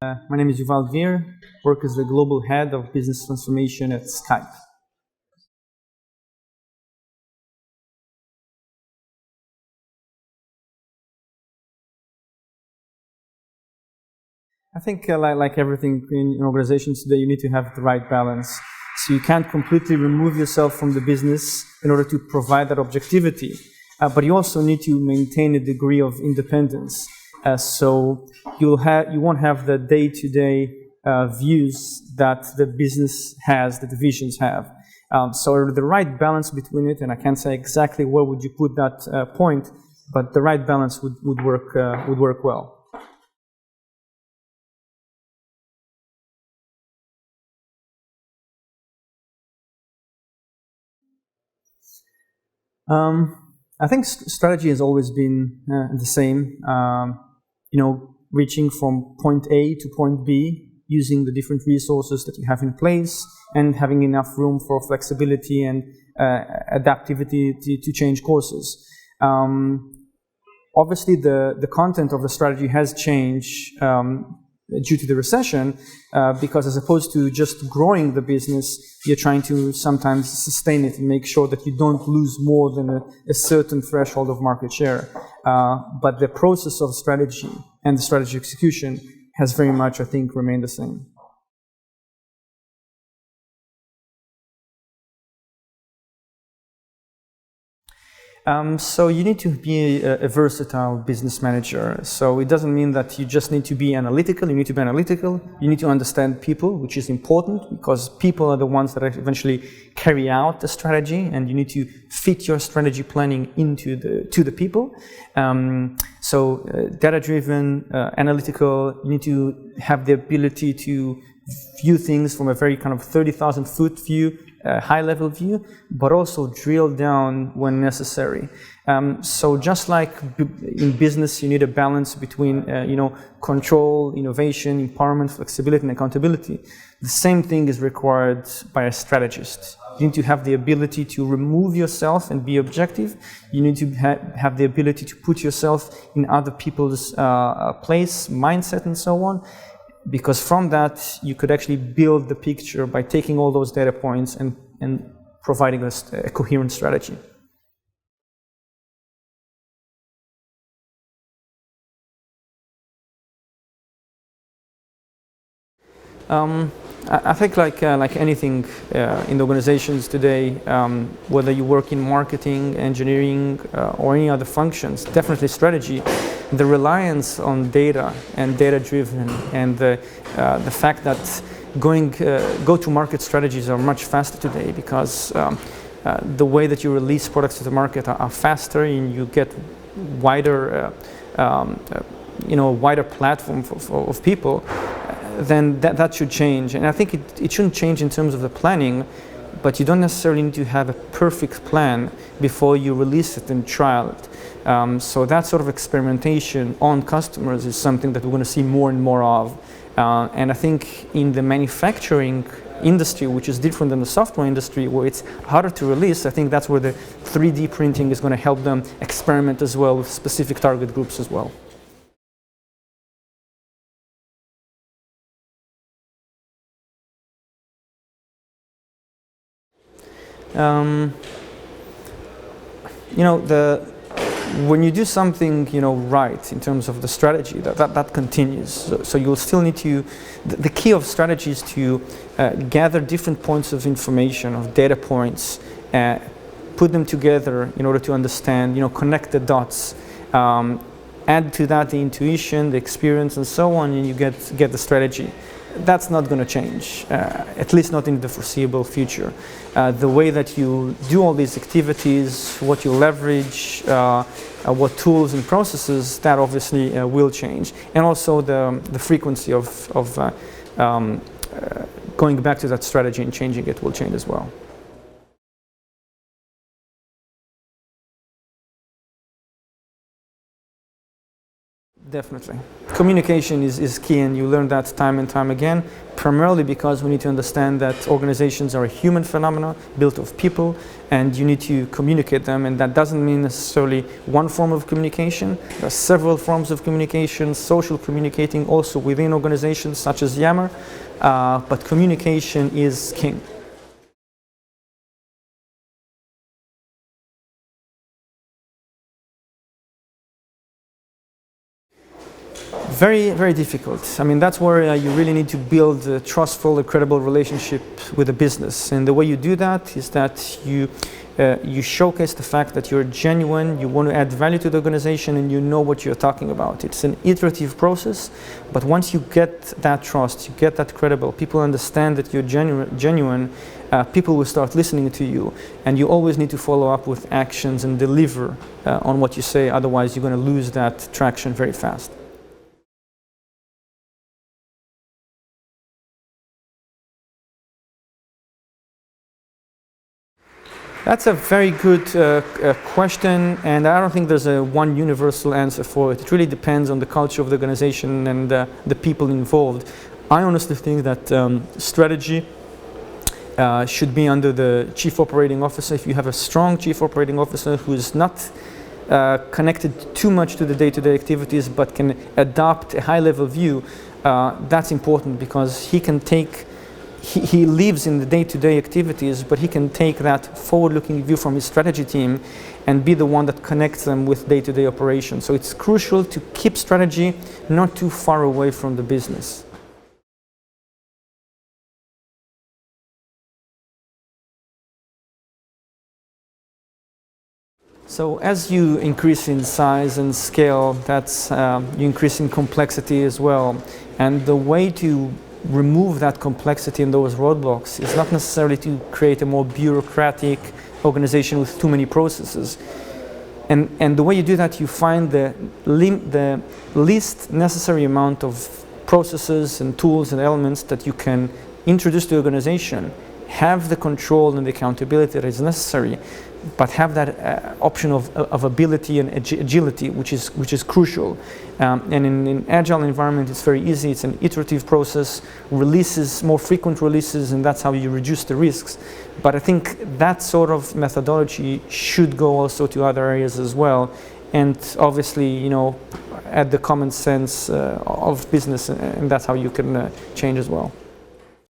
My name is Yuval Dvir, work as the global head of business transformation at Skype. I think like everything in organizations today, you need to have the right balance. So you can't completely remove yourself from the business in order to provide that objectivity, but you also need to maintain a degree of independence. So you won't have the day-to-day views that the business has, that the divisions have. So the right balance between it, and I can't say exactly where would you put that point, but the right balance would work well. I think strategy has always been the same. Reaching from point A to point B, using the different resources that you have in place, and having enough room for flexibility and adaptivity to change courses. Obviously, the content of the strategy has changed due to the recession, because as opposed to just growing the business, you're trying to sometimes sustain it and make sure that you don't lose more than a certain threshold of market share. But the process of strategy and the strategy execution has very much, I think, remained the same. So you need to be a versatile business manager. So it doesn't mean that you just need to be analytical. You need to be analytical. You need to understand people, which is important because people are the ones that eventually carry out the strategy, and you need to fit your strategy planning to the people. Data-driven, analytical. You need to have the ability to view things from a very kind of 30,000-foot view, high-level view, but also drill down when necessary. So just like in business, you need a balance between, control, innovation, empowerment, flexibility, and accountability. The same thing is required by a strategist. You need to have the ability to remove yourself and be objective. You need to have the ability to put yourself in other people's place, mindset, and so on. Because from that, you could actually build the picture by taking all those data points and providing us a coherent strategy. I think like anything in the organizations today, whether you work in marketing, engineering, or any other functions, definitely strategy, the reliance on data and data-driven, and the fact that go-to-market strategies are much faster today because the way that you release products to the market are faster, and you get wider, wider platform of people. Then that should change. And I think it shouldn't change in terms of the planning, but you don't necessarily need to have a perfect plan before you release it and trial it. So that sort of experimentation on customers is something that we're going to see more and more of. And I think in the manufacturing industry, which is different than the software industry, where it's harder to release, I think that's where the 3D printing is going to help them experiment as well with specific target groups as well. When you do something, right in terms of the strategy, that continues. So you'll still need to. The key of strategy is to gather different points of information, of data points, put them together in order to understand, connect the dots, add to that the intuition, the experience, and so on, and you get the strategy. That's not going to change, at least not in the foreseeable future. The way that you do all these activities, what you leverage, what tools and processes, that obviously will change. And also the frequency of going back to that strategy and changing it will change as well. Definitely. Communication is key, and you learn that time and time again, primarily because we need to understand that organizations are a human phenomenon built of people, and you need to communicate them, and that doesn't mean necessarily one form of communication. There are several forms of communication, social communicating also within organizations such as Yammer, but communication is king. Very, very difficult. I mean, that's where you really need to build a trustful, a credible relationship with the business. And the way you do that is that you showcase the fact that you're genuine, you want to add value to the organization, and you know what you're talking about. It's an iterative process, but once you get that trust, you get that credible, people understand that you're genuine, people will start listening to you, and you always need to follow up with actions and deliver on what you say, otherwise you're going to lose that traction very fast. That's a very good question, and I don't think there's a one universal answer for it. It really depends on the culture of the organization and the people involved. I honestly think that strategy should be under the chief operating officer. If you have a strong chief operating officer who is not connected too much to the day-to-day activities but can adopt a high-level view, that's important because he can take he lives in the day-to-day activities, but he can take that forward-looking view from his strategy team and be the one that connects them with day-to-day operations. So it's crucial to keep strategy not too far away from the business. So as you increase in size and scale, that's you increase in complexity as well. And the way to remove that complexity and those roadblocks is not necessarily to create a more bureaucratic organization with too many processes. And the way you do that, you find the least necessary amount of processes and tools and elements that you can introduce to the organization, have the control and the accountability that is necessary, but have that option of ability and agility, which is crucial. And in an agile environment, it's very easy. It's an iterative process, releases, more frequent releases, and that's how you reduce the risks. But I think that sort of methodology should go also to other areas as well. And obviously, you know, add the common sense of business, and that's how you can change as well.